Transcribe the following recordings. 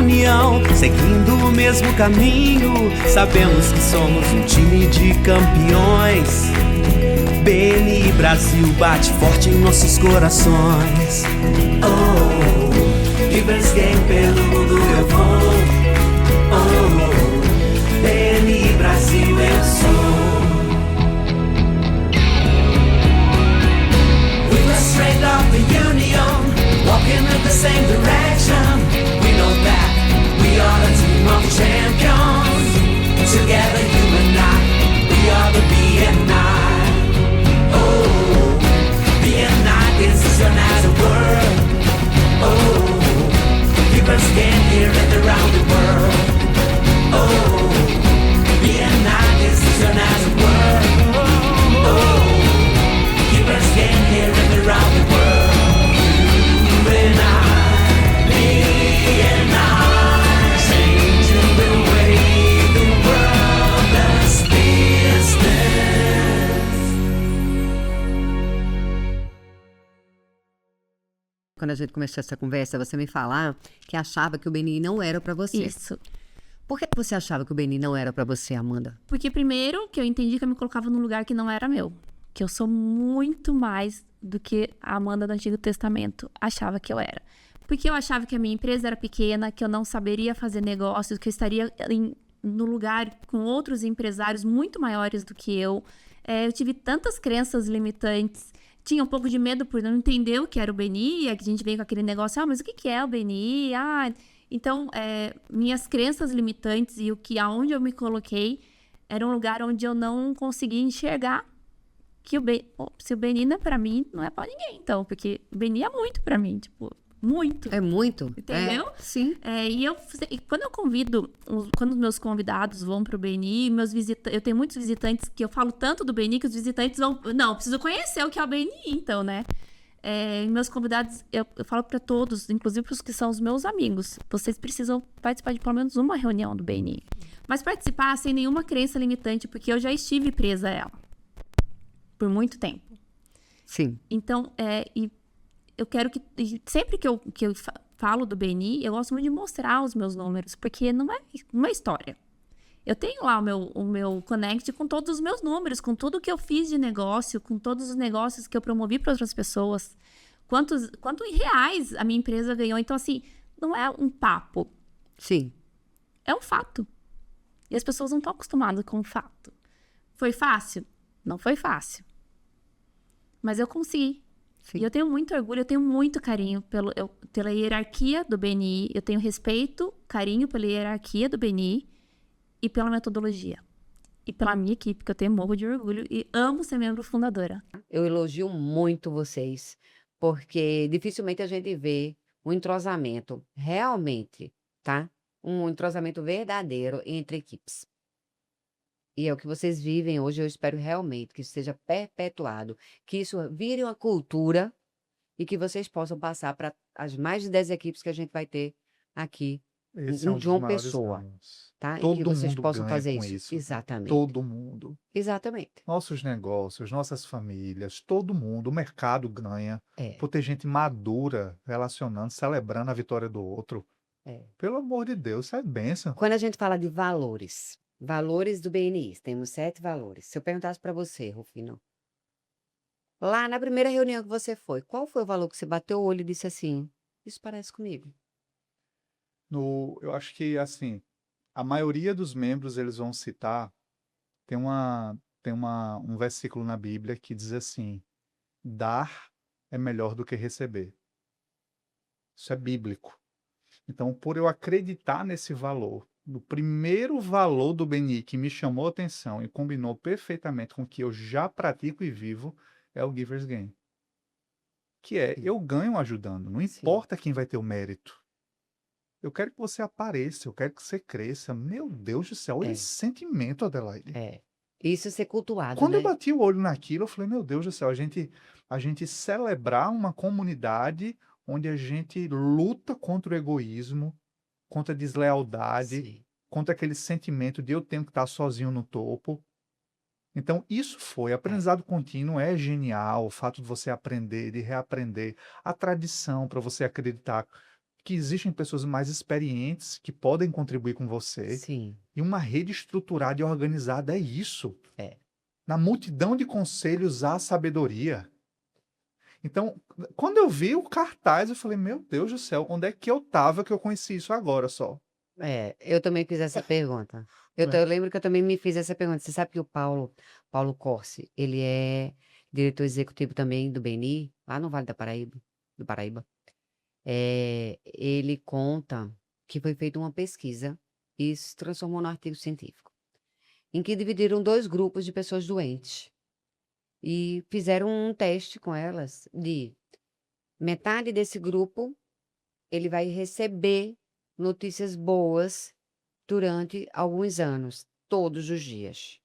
união, seguindo o mesmo caminho. Sabemos que somos um time de campeões. BNI Brasil bate forte em nossos corações. Oh, Givers Game pelo mundo eu vou. Oh, BNI Brasil eu sou. We were straight up the union, walking in the same direction. We know that we are a team of champions. Together you and I, we are the BNI. Oh, BNI, this is your nice world. Oh, keep us getting here and around the world. Oh, BNI, this is your nice world. Oh, keep us getting here and around the world. You and I, BNI, changing the way the world does business. Quando a gente começou essa conversa, você me falar que achava que o BNI não era pra você. Isso. Por que você achava que o BNI não era pra você, Amanda? Porque primeiro que eu entendi que eu me colocava num lugar que não era meu. Que eu sou muito mais do que a Amanda do Antigo Testamento achava que eu era. Porque eu achava que a minha empresa era pequena, que eu não saberia fazer negócios, que eu estaria no lugar com outros empresários muito maiores do que eu. Eu tive tantas crenças limitantes. Tinha um pouco de medo por não entender o que era o BNI. A gente veio com aquele negócio, mas o que é o BNI? Então, minhas crenças limitantes e aonde eu me coloquei era um lugar onde eu não conseguia enxergar que se o BNI não é pra mim, não é pra ninguém, então. Porque o BNI é muito pra mim, tipo, muito. É muito? Entendeu? Sim. E quando eu convido, quando os meus convidados vão pro BNI, eu tenho muitos visitantes que eu falo tanto do BNI que os visitantes vão... Não, eu preciso conhecer o que é o BNI, então, né? Meus convidados, eu falo para todos, inclusive para os que são os meus amigos, vocês precisam participar de pelo menos uma reunião do BNI. Mas participar sem nenhuma crença limitante, porque eu já estive presa a ela. Por muito tempo. Sim. Então, eu quero que... Sempre que eu falo do BNI, eu gosto muito de mostrar os meus números, porque não é história. Eu tenho lá o meu Connect com todos os meus números, com tudo que eu fiz de negócio, com todos os negócios que eu promovi para outras pessoas. Quanto em reais a minha empresa ganhou. Então, assim, não é um papo. Sim. É um fato. E as pessoas não estão acostumadas com o fato. Foi fácil? Não foi fácil. Mas eu consegui. Sim. E eu tenho muito orgulho, eu tenho muito carinho pela hierarquia do BNI. Eu tenho respeito, carinho pela hierarquia do BNI. E pela metodologia. E pela minha equipe, que eu tenho morro de orgulho. E amo ser membro fundadora. Eu elogio muito vocês, porque dificilmente a gente vê um entrosamento realmente, tá? Um entrosamento verdadeiro entre equipes. E é o que vocês vivem hoje. Eu espero realmente que isso seja perpetuado, que isso vire uma cultura e que vocês possam passar para as mais de 10 equipes que a gente vai ter aqui Esse é um de dos uma maiores pessoa, ganhos. tá? E que Todo vocês mundo possam ganha fazer com isso. isso. Exatamente. Todo mundo. Exatamente. Nossos negócios, nossas famílias, todo mundo. O mercado ganha por ter gente madura relacionando, celebrando a vitória do outro. Pelo amor de Deus, isso é bênção. Quando a gente fala de valores do BNI, temos 7 valores. Se eu perguntasse para você, Rufino, lá na primeira reunião que você foi, qual foi o valor que você bateu o olho e disse assim, isso parece comigo? Eu acho que, assim, a maioria dos membros, eles vão citar, tem um versículo na Bíblia que diz assim, dar é melhor do que receber. Isso é bíblico. Então, por eu acreditar nesse valor, no primeiro valor do BNI que me chamou a atenção e combinou perfeitamente com o que eu já pratico e vivo, é o Giver's Gain. Que é, eu ganho ajudando, não importa quem vai ter o mérito. Eu quero que você apareça, eu quero que você cresça. Meu Deus do céu, olha esse sentimento, Adelaide. Isso ser cultuado, Quando né? eu bati o olho naquilo, eu falei, meu Deus do céu, a gente celebrar uma comunidade onde a gente luta contra o egoísmo, contra a deslealdade, contra aquele sentimento de eu tenho que estar sozinho no topo. Então, isso foi. Aprendizado contínuo é genial, o fato de você aprender, de reaprender, a tradição para você acreditar que existem pessoas mais experientes que podem contribuir com você. Sim. E uma rede estruturada e organizada é isso. É. Na multidão de conselhos há sabedoria. Então, quando eu vi o cartaz, eu falei, meu Deus do céu, onde é que eu tava que eu conheci isso agora só? Eu também fiz essa pergunta. Eu É. lembro que eu também me fiz essa pergunta. Você sabe que o Paulo Corsi, ele é diretor executivo também do BNI, lá no Vale do Paraíba. Ele conta que foi feita uma pesquisa e isso se transformou num artigo científico, em que dividiram 2 grupos de pessoas doentes e fizeram um teste com elas de metade desse grupo, ele vai receber notícias boas durante alguns anos, todos os dias.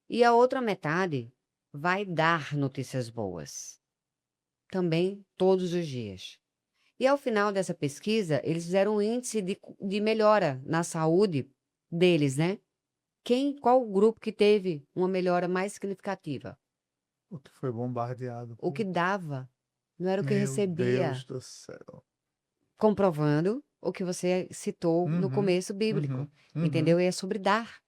E a outra metade vai dar notícias boas, também todos os dias. E ao final dessa pesquisa, eles fizeram um índice de melhora na saúde deles, né? Qual o grupo que teve uma melhora mais significativa? O que foi bombardeado. O que dava, não era o que Meu recebia. Deus do céu. Comprovando o que você citou no Uhum, começo bíblico, uhum, uhum. entendeu? É sobre dar,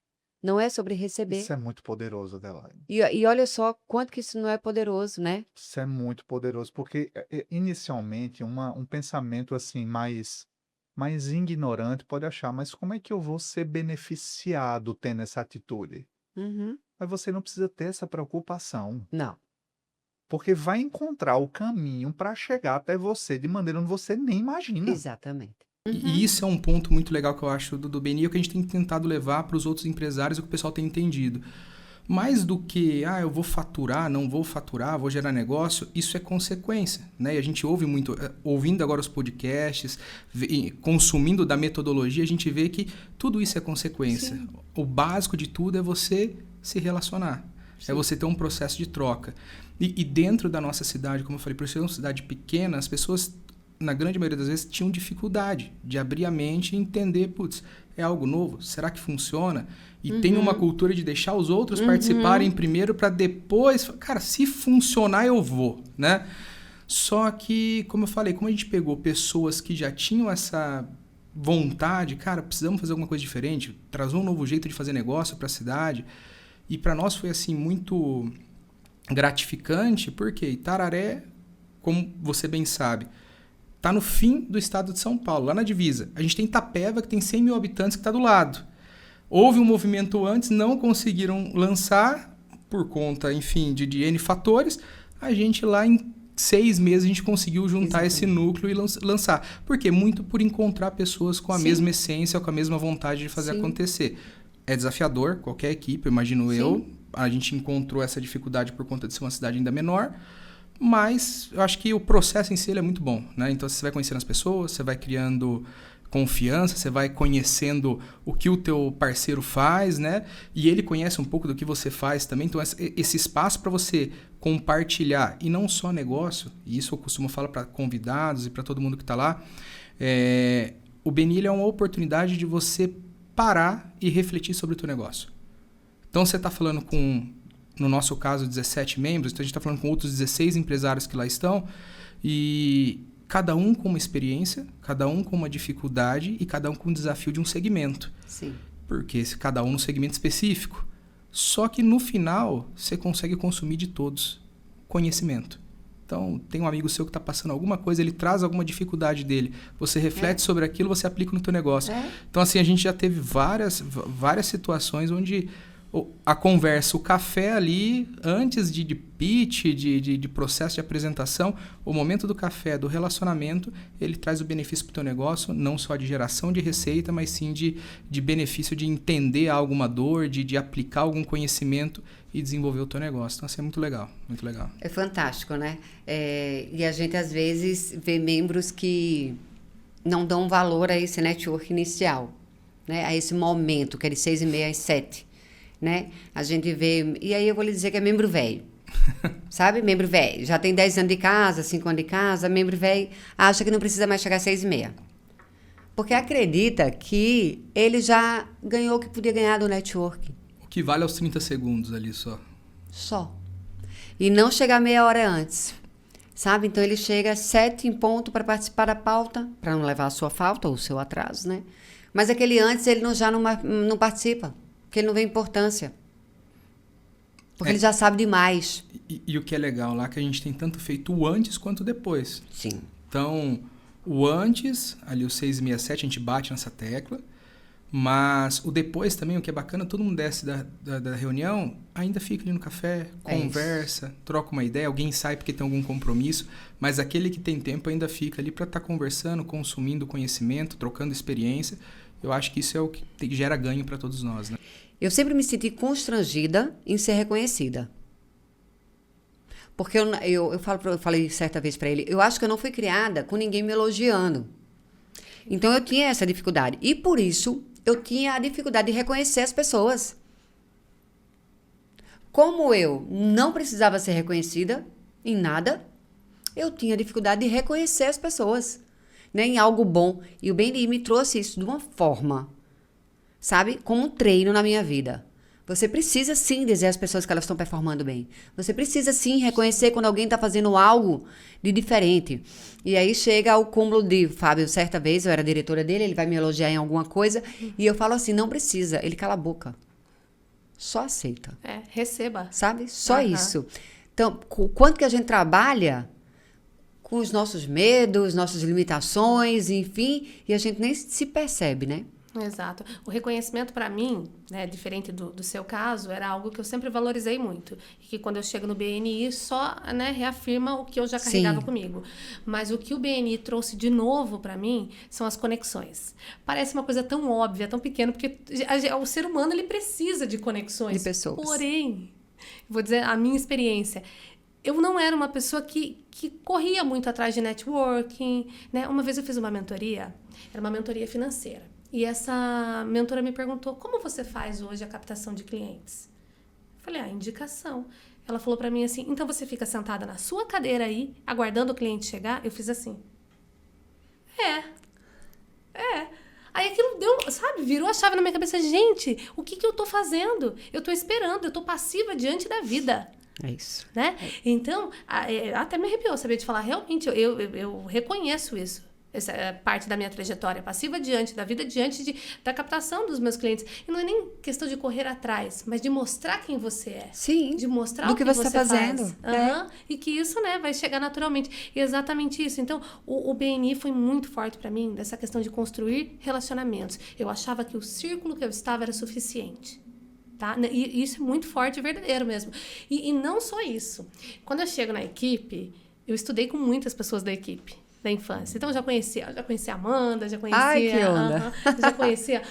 não é sobre receber. Isso é muito poderoso, Adelaide. E olha só quanto que isso não é poderoso, né? Isso é muito poderoso, porque inicialmente um pensamento assim mais ignorante pode achar, mas como é que eu vou ser beneficiado tendo essa atitude? Uhum. Mas você não precisa ter essa preocupação, Não, porque vai encontrar o caminho para chegar até você de maneira onde você nem imagina. exatamente. E isso é um ponto muito legal que eu acho do BNI, é que a gente tem tentado levar para os outros empresários, o que o pessoal tem entendido. Mais do que, eu vou faturar, não vou faturar, vou gerar negócio, isso é consequência, né? E a gente ouve muito, ouvindo agora os podcasts, consumindo da metodologia, a gente vê que tudo isso é consequência. Sim. O básico de tudo é você se relacionar, é você ter um processo de troca. E dentro da nossa cidade, como eu falei, por ser uma cidade pequena, as pessoas, na grande maioria das vezes, tinham dificuldade de abrir a mente e entender, putz, é algo novo? Será que funciona? E tem uma cultura de deixar os outros participarem primeiro para depois... Cara, se funcionar, eu vou, né? Só que, como eu falei, como a gente pegou pessoas que já tinham essa vontade, cara, precisamos fazer alguma coisa diferente, trazer um novo jeito de fazer negócio para a cidade. E para nós foi, assim, muito gratificante, porque Itararé, como você bem sabe, está no fim do estado de São Paulo, lá na divisa. A gente tem Itapeva, que tem 100 mil habitantes, que está do lado. Houve um movimento antes, não conseguiram lançar, por conta, enfim, de N fatores. A gente lá, em 6 meses, a gente conseguiu juntar esse núcleo e lançar. Por quê? Muito por encontrar pessoas com a mesma essência, com a mesma vontade de fazer acontecer. É desafiador, qualquer equipe, imagino eu. A gente encontrou essa dificuldade por conta de ser uma cidade ainda menor. Mas eu acho que o processo em si ele é muito bom, né? Então você vai conhecendo as pessoas, você vai criando confiança, você vai conhecendo o que o teu parceiro faz, né? E ele conhece um pouco do que você faz também. Então esse espaço para você compartilhar, e não só negócio, e isso eu costumo falar para convidados e para todo mundo que está lá, o BNI é uma oportunidade de você parar e refletir sobre o teu negócio. Então você está falando com... No nosso caso, 17 membros, então a gente está falando com outros 16 empresários que lá estão, e cada um com uma experiência, cada um com uma dificuldade e cada um com um desafio de um segmento. Sim. Porque cada um num segmento específico. Só que no final, você consegue consumir de todos conhecimento. Então, tem um amigo seu que está passando alguma coisa, ele traz alguma dificuldade dele. Você reflete sobre aquilo, você aplica no teu negócio. Então, assim, a gente já teve várias situações onde... a conversa, o café ali, antes de pitch, de processo de apresentação, o momento do café, do relacionamento, ele traz o benefício para o teu negócio, não só de geração de receita, mas sim de benefício de entender alguma dor, de aplicar algum conhecimento e desenvolver o teu negócio. Então, assim, é muito legal, muito legal. É fantástico, né? E a gente, às vezes, vê membros que não dão valor a esse network inicial, né? A esse momento, que é de 6h30 às 7h. Né? A gente vê... E aí eu vou lhe dizer que é membro velho. Sabe? Membro velho. Já tem 10 anos de casa, 5 anos de casa. Membro velho acha que não precisa mais chegar às 6h30. Porque acredita que ele já ganhou o que podia ganhar do network. O que vale aos 30 segundos ali só. Só. E não chegar meia hora antes. sabe? Então ele chega às 7 em ponto para participar da pauta, para não levar a sua falta ou o seu atraso, né? Mas aquele antes ele não participa, porque ele não vê importância. Porque ele já sabe demais. E o que é legal lá é que a gente tem tanto feito o antes quanto o depois. Sim. Então, o antes, ali o 667, a gente bate nessa tecla. Mas o depois também, o que é bacana, todo mundo desce da reunião, ainda fica ali no café, conversa, troca uma ideia, alguém sai porque tem algum compromisso, mas aquele que tem tempo ainda fica ali para estar conversando, consumindo conhecimento, trocando experiência. Eu acho que isso é o que gera ganho para todos nós, né? Eu sempre me senti constrangida em ser reconhecida. Porque eu falei certa vez para ele, eu acho que eu não fui criada com ninguém me elogiando. Então eu tinha essa dificuldade. E por isso eu tinha a dificuldade de reconhecer as pessoas. Como eu não precisava ser reconhecida em nada, eu tinha dificuldade de reconhecer as pessoas, né, em algo bom. E o BNI me trouxe isso de uma forma, sabe, como um treino na minha vida. Você precisa sim dizer às pessoas que elas estão performando bem. Você precisa sim reconhecer quando alguém está fazendo algo de diferente. E aí chega ao cúmulo de Fábio, certa vez, eu era diretora dele, ele vai me elogiar em alguma coisa, e eu falo assim, não precisa. Ele cala a boca. Só aceita. Receba. Sabe? Só isso. Então, o quanto que a gente trabalha com os nossos medos, nossas limitações, enfim, e a gente nem se percebe, né? Exato. O reconhecimento para mim, né, diferente do seu caso, era algo que eu sempre valorizei muito. E que quando eu chego no BNI só, né, reafirma o que eu já carregava comigo. Mas o que o BNI trouxe de novo para mim são as conexões. Parece uma coisa tão óbvia, tão pequena, porque o ser humano ele precisa de conexões. De pessoas. Porém, vou dizer a minha experiência, eu não era uma pessoa que corria muito atrás de networking, né? Uma vez eu fiz uma mentoria, era uma mentoria financeira. E essa mentora me perguntou, como você faz hoje a captação de clientes? Eu falei, indicação. Ela falou pra mim assim, então você fica sentada na sua cadeira aí, aguardando o cliente chegar? Eu fiz assim. Aí aquilo deu, sabe, virou a chave na minha cabeça. Gente, o que eu tô fazendo? Eu tô esperando, eu tô passiva diante da vida. É isso. Né? Então, até me arrepiou saber de falar, realmente, eu reconheço isso. Essa é parte da minha trajetória passiva diante da vida, diante da captação dos meus clientes. E não é nem questão de correr atrás, mas de mostrar quem você é. Sim. De mostrar do o que você está faz. fazendo. E que isso, né, vai chegar naturalmente. E exatamente isso. Então, o BNI foi muito forte para mim, dessa questão de construir relacionamentos. Eu achava que o círculo que eu estava era suficiente. Tá? E isso é muito forte e verdadeiro mesmo. E não só isso. Quando eu chego na equipe, eu estudei com muitas pessoas da equipe. Da infância. Então, eu já conhecia a Amanda, já conhecia... Ai, que onda. Já conhecia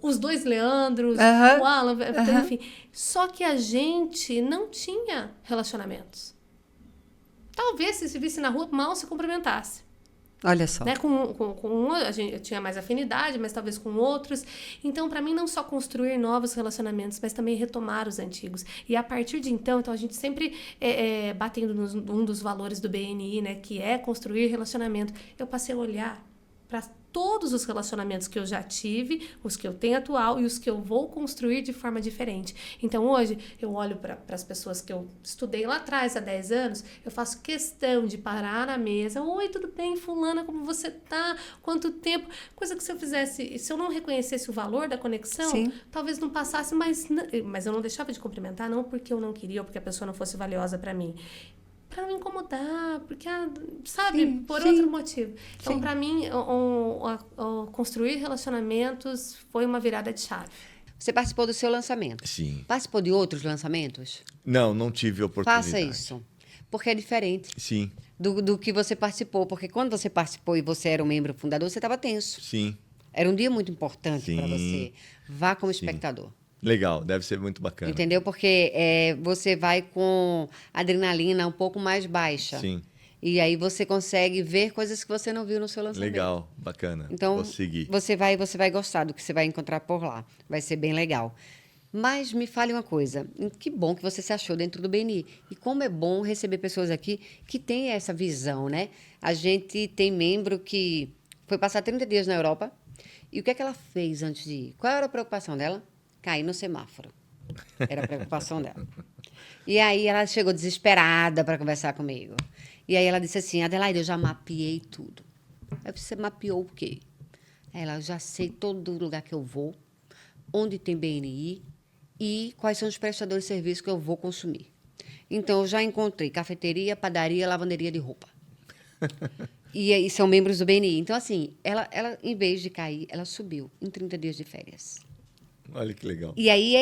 os dois Leandros, o Alan, enfim. Só que a gente não tinha relacionamentos. Talvez, se visse na rua, mal se cumprimentasse. Olha só. Né? Com um, a gente tinha mais afinidade, mas talvez com outros. Então, para mim, não só construir novos relacionamentos, mas também retomar os antigos. E a partir de então a gente sempre batendo num dos valores do BNI, né, que é construir relacionamento, eu passei a olhar para todos os relacionamentos que eu já tive, os que eu tenho atual e os que eu vou construir de forma diferente. Então, hoje, eu olho para as pessoas que eu estudei lá atrás, há 10 anos, eu faço questão de parar na mesa. Oi, tudo bem, fulana, como você tá? Quanto tempo? Coisa que se eu fizesse, se eu não reconhecesse o valor da conexão, Sim. talvez não passasse, mas eu não deixava de cumprimentar, não porque eu não queria ou porque a pessoa não fosse valiosa para mim. Para não incomodar, porque, sabe, Sim, por sim. outro motivo. Então, Sim. para mim, construir relacionamentos foi uma virada de chave. Você participou do seu lançamento. Sim. Participou de outros lançamentos? Não tive oportunidade. Faça isso. Porque é diferente Sim, do que você participou. Porque quando você participou e você era um membro fundador, você estava tenso. sim. Era um dia muito importante para Sim. você. Vá como espectador. Legal, deve ser muito bacana. Entendeu? Porque você vai com adrenalina um pouco mais baixa. Sim, E aí você consegue ver coisas que você não viu no seu lançamento. legal, bacana. Então, Vou seguir. você vai gostar do que você vai encontrar por lá. Vai ser bem legal. Mas me fale uma coisa. Que bom que você se achou dentro do BNI. E como é bom receber pessoas aqui que têm essa visão, né? A gente tem membro que foi passar 30 dias na Europa. E o que é que ela fez antes de ir? Qual era a preocupação dela? Cair no semáforo. Era a preocupação dela. E aí ela chegou desesperada para conversar comigo. E aí ela disse assim, Adelaide, eu já mapeei tudo. Eu disse, você mapeou o quê? Aí ela, eu já sei todo lugar que eu vou, onde tem BNI e quais são os prestadores de serviço que eu vou consumir. Então, eu já encontrei cafeteria, padaria, lavanderia de roupa. E aí são membros do BNI. Então, assim, ela, em vez de cair, ela subiu em 30 dias de férias. Olha que legal. E aí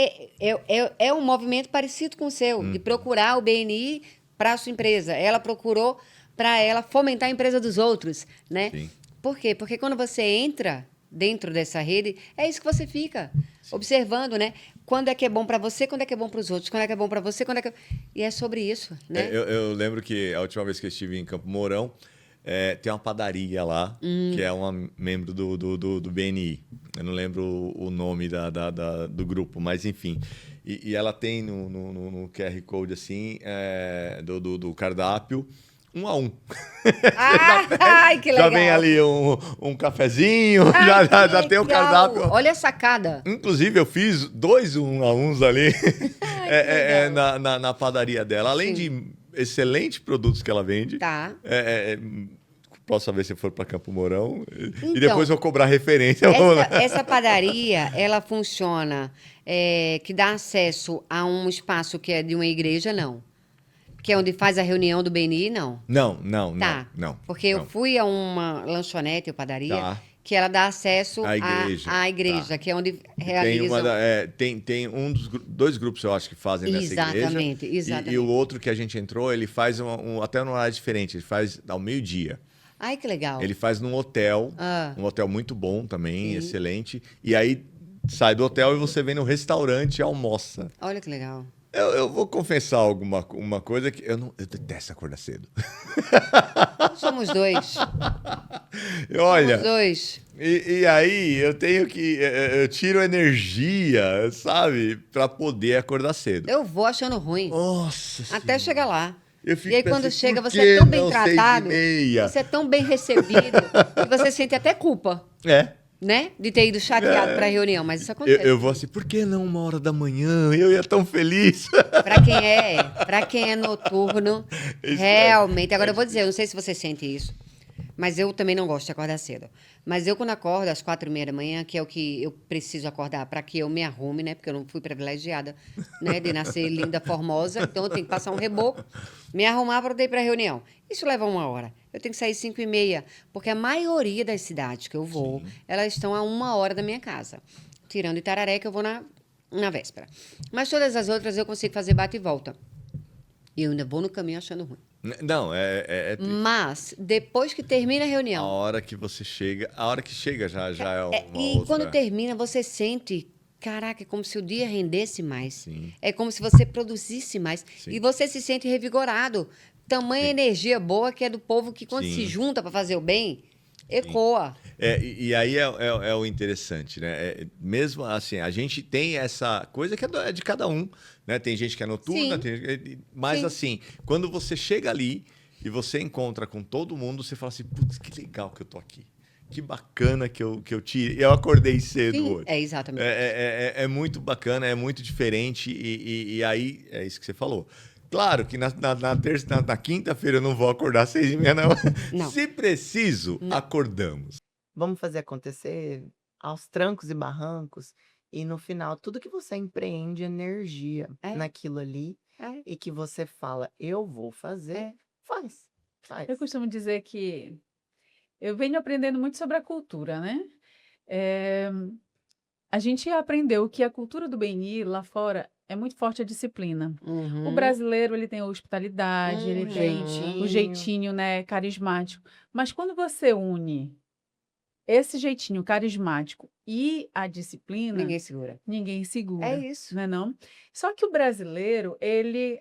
é um movimento parecido com o seu, de procurar o BNI para a sua empresa. Ela procurou para ela fomentar a empresa dos outros, né? Sim. Por quê? Porque quando você entra dentro dessa rede, é isso que você fica observando, né? Quando é que é bom para você, quando é que é bom para os outros, quando é que é bom para você, quando é que... E é sobre isso, né? Eu lembro que a última vez que eu estive em Campo Mourão, tem uma padaria lá, que é uma membro do BNI. Eu não lembro o nome do grupo, mas enfim. E ela tem no QR Code, assim, do cardápio, 1 a 1. Ai, que legal. Já vem ali um cafezinho, Ai, já que tem o legal. cardápio. Olha a sacada. Inclusive, eu fiz 2 1 a 1 ali legal. na padaria dela. Além Sim. de excelentes produtos que ela vende. Tá. Posso saber se for para Campo Mourão. Então, E depois eu cobrar referência. Vamos lá. Essa padaria, ela funciona, que dá acesso a um espaço que é de uma igreja, não. Que é onde faz a reunião do BNI, não. Não. Tá. Não. Porque eu fui a uma lanchonete ou padaria Tá. que ela dá acesso À igreja. à igreja, Tá. que é onde Tem, realizam... tem dois grupos, eu acho, que fazem nessa Exatamente, igreja. exatamente. E o outro que a gente entrou, ele faz até num horário diferente. Ele faz ao meio-dia. Ai, que legal. Ele faz num hotel, um hotel muito bom também, Sim. excelente. E aí sai do hotel e você vem no restaurante e almoça. Olha que legal. Eu vou confessar uma coisa que eu detesto acordar cedo. Somos dois. Olha, Somos dois. e aí eu tenho que... Eu tiro energia, sabe? Pra poder acordar cedo. Eu vou achando ruim. Nossa Até chegar lá. Eu fico E aí, pensando, quando chega, por você que é tão bem não tratado, 6h30? você é tão bem recebido, que você sente até culpa, né? De ter ido chateado para a reunião, mas isso acontece. Eu vou assim, por que não 1h da manhã? Eu ia tão feliz. Para quem é noturno, realmente. Agora eu vou dizer, eu não sei se você sente isso, mas eu também não gosto de acordar cedo. Mas eu, quando acordo às 4h30 da manhã, que é o que eu preciso acordar para que eu me arrume, né? Porque eu não fui privilegiada, né? De nascer linda, formosa. Então, eu tenho que passar um reboco, me arrumar para poder ir para a reunião. Isso leva 1 hora. Eu tenho que sair 5h30, porque a maioria das cidades que eu vou, elas estão a 1 hora da minha casa. Tirando Itararé, que eu vou na véspera. Mas todas as outras eu consigo fazer bate e volta. E eu ainda vou no caminho achando ruim. Não, triste. Mas, depois que termina a A reunião... hora que você chega, já é uma E outra... quando termina, você sente, caraca, é como se o dia rendesse mais. Sim. É como se você produzisse mais. Sim. E você se sente revigorado. Tamanha energia boa que é do povo que, quando Sim. se junta para fazer o bem, ecoa. E aí é o interessante, né? Mesmo assim, a gente tem essa coisa que é de cada um, né? Tem gente que é noturna, Sim. mas Sim. assim, quando você chega ali e você encontra com todo mundo, você fala assim, putz, que legal que eu tô aqui. Que bacana que eu tirei. Eu acordei cedo Sim, hoje. exatamente. É muito bacana, é muito diferente e aí é isso que você falou. Claro que na quinta-feira eu não vou acordar às 6h30, não. Não. Se preciso, acordamos. Vamos fazer acontecer aos trancos e barrancos. E no final, tudo que você empreende energia naquilo ali e que você fala, eu vou fazer, faz. Eu costumo dizer que eu venho aprendendo muito sobre a cultura, né? A gente aprendeu que a cultura do BNI lá fora é muito forte a disciplina. O brasileiro, ele tem a hospitalidade, ele tem o jeitinho, né, carismático. Mas quando você une esse jeitinho carismático e a disciplina, Ninguém segura. É isso. Não é não? Só que o brasileiro, ele...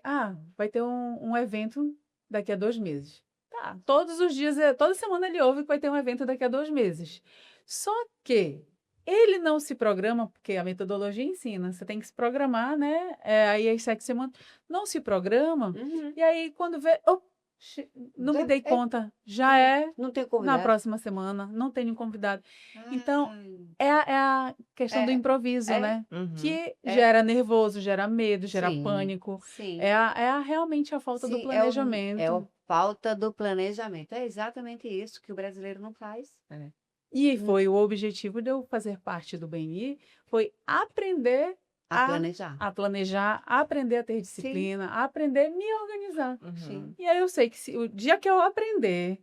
vai ter um evento daqui a 2 meses. Tá, todos os dias, toda semana ele ouve que vai ter um evento daqui a 2 meses. Só que ele não se programa, porque a metodologia ensina, você tem que se programar, né? Aí às 7 semanas, não se programa, e aí quando vê, Não me dei É, conta. Já é não tem na convidado. próxima semana. Não tenho convidado. Então, Ai, é a questão do É, improviso, é. né? Uhum. Que É. gera nervoso, gera medo, gera Sim, pânico. sim. Realmente a falta do Sim, planejamento. é a falta do planejamento. É exatamente isso que o brasileiro não faz. E foi o objetivo de eu fazer parte do BNI, foi aprender A planejar. a planejar, aprender a ter disciplina, aprender a me organizar. Uhum. Sim. E aí eu sei que o dia que eu aprender,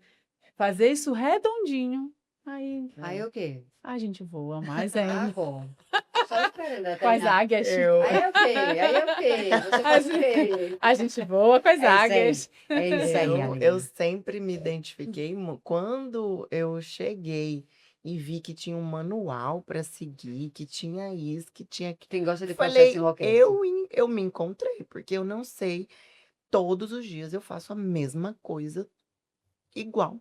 fazer isso redondinho, aí Aí o quê? a gente voa mais Ah, ainda. bom. Só esperando até Com as na- águias. Eu, Aí é o quê? Aí é o quê? Você faz o quê? A gente voa com as É isso aí. águias. É isso aí, eu, Aline. eu sempre me identifiquei quando eu cheguei e vi que tinha um manual para seguir, que tinha isso, que tinha que. Quem gosta de Falei, processo enlouquece. eu me encontrei, porque eu não sei, todos os dias eu faço a mesma coisa, igual.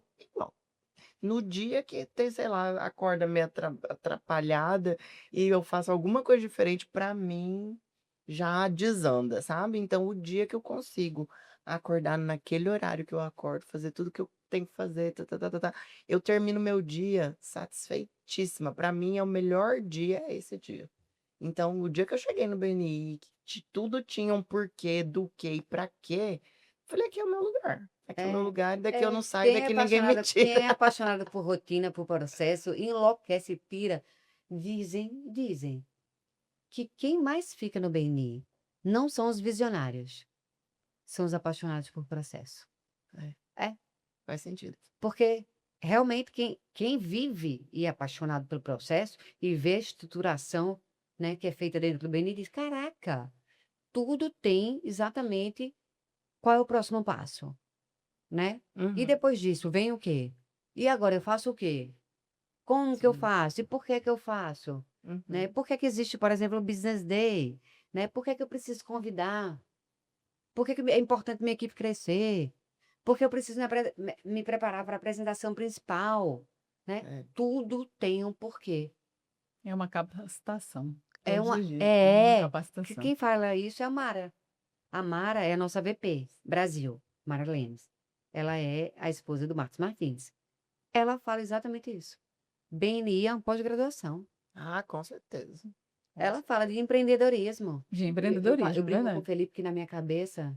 No dia que tem, sei lá, a corda meio atrapalhada e eu faço alguma coisa diferente, para mim já desanda, sabe? Então, o dia que eu consigo acordar naquele horário que eu acordo, fazer tudo que eu tenho que fazer, eu termino meu dia satisfeitíssima. Para mim, é o melhor dia, é esse dia. Então, o dia que eu cheguei no BNI, que tudo tinha um porquê, do que e pra quê, falei, aqui é o meu lugar. Aqui é o meu lugar, daqui eu não saio, Quem é daqui ninguém me apaixonado, quem tira. é apaixonado por rotina, por processo, enlouquece, pira. Dizem que quem mais fica no BNI não são os visionários, são os apaixonados por processo. Faz sentido. Porque realmente quem vive e é apaixonado pelo processo e vê a estruturação, né, que é feita dentro do BNI, diz, caraca, tudo tem exatamente qual é o próximo passo, né? E Uhum. depois disso vem o quê? E agora eu faço o quê? Como que eu Sim. faço? E por que que eu faço? Uhum. Né? Por que que existe, por exemplo, o Business Day? Né? Por que que eu preciso convidar? Por que que é importante minha equipe crescer? Por que eu preciso me preparar para a apresentação principal? Né? É. Tudo tem um porquê. É uma capacitação. É Todos uma- os dias. é, Uma capacitação. Quem fala isso é a Mara. A Mara é a nossa VP Brasil, Mara Lemes. Ela é a esposa do Marcos Martins. Ela fala exatamente isso. BNI é uma pós-graduação. Ah, com certeza. Ela fala de empreendedorismo. De Eu empreendedorismo, brinco com o verdade. Felipe que na minha cabeça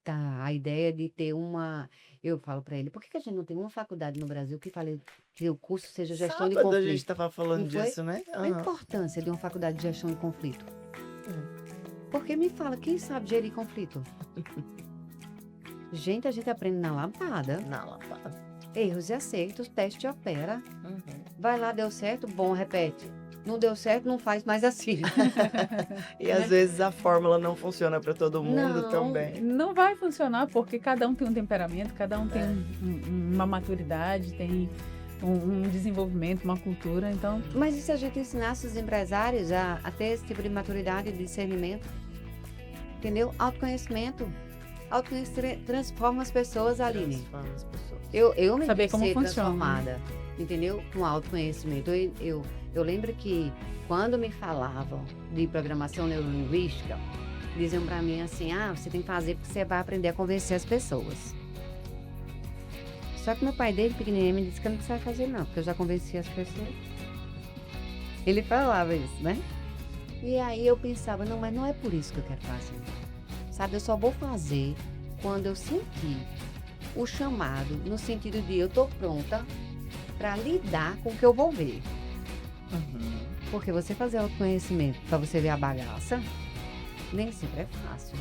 tá a ideia de ter uma. Eu falo para ele, por que que a gente não tem uma faculdade no Brasil que fale que o curso seja gestão de Sábado a conflito? gente tava falando Não foi? disso, né? A Aham. importância de uma faculdade de gestão de conflito. Porque me fala, quem sabe gerir conflito? Gente, a gente aprende na lapada. Na lapada. Erros e acertos, teste e opera. Uhum. Vai lá, deu certo, bom, repete. Não deu certo, não faz mais assim. E às vezes a fórmula não funciona para todo mundo Não. também. Não vai funcionar porque cada um tem um temperamento, cada um tem uma maturidade, tem um desenvolvimento, uma cultura. Então, Mas e se a gente ensinasse os empresários a ter esse tipo de maturidade e discernimento? Entendeu? Autoconhecimento. Autoconhecimento transforma as pessoas, Aline. Transforma as pessoas. Eu me Saber como ser funciona. transformada, entendeu? Com autoconhecimento. Eu lembro que quando me falavam de programação neurolinguística, diziam pra mim assim, você tem que fazer porque você vai aprender a convencer as pessoas. Só que meu pai desde pequenininho me disse que eu não precisava fazer não, porque eu já convencia as pessoas. Ele falava isso, né? E aí eu pensava, não, mas não é por isso que eu quero fazer. Sabe, eu só vou fazer quando eu sentir o chamado, no sentido de eu tô pronta para lidar com o que eu vou ver. Uhum. Porque você fazer autoconhecimento para você ver a bagaça, nem sempre é fácil.